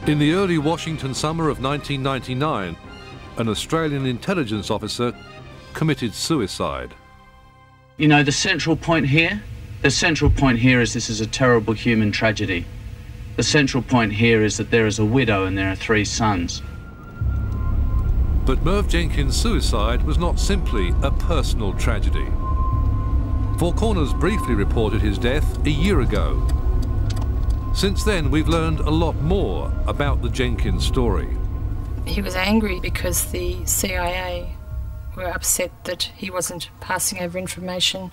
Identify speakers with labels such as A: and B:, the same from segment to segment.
A: In the early Washington summer of 1999, an Australian intelligence officer committed suicide.
B: You know, the central point here is this is a terrible human tragedy. The central point here is that there is a widow and there are 3 sons.
A: But Merv Jenkins' suicide was not simply a personal tragedy. Four Corners briefly reported his death a year ago. Since then, we've learned a lot more about the Jenkins story.
C: He was angry because the CIA were upset that he wasn't passing over information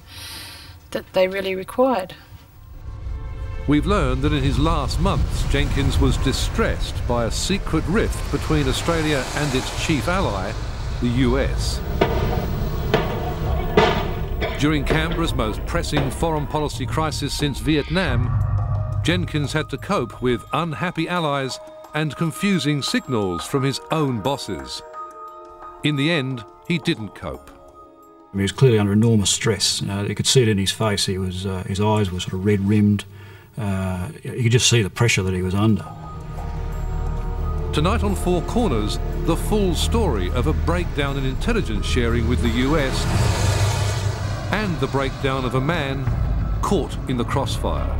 C: that they really required.
A: We've learned that in his last months, Jenkins was distressed by a secret rift between Australia and its chief ally, the US. During Canberra's most pressing foreign policy crisis since Vietnam, Jenkins had to cope with unhappy allies and confusing signals from his own bosses. In the end, he didn't cope.
D: He was clearly under enormous stress. You could see it in his face. His eyes were sort of red-rimmed. You could just see the pressure that he was under.
A: Tonight on Four Corners, the full story of a breakdown in intelligence sharing with the US and the breakdown of a man caught in the crossfire.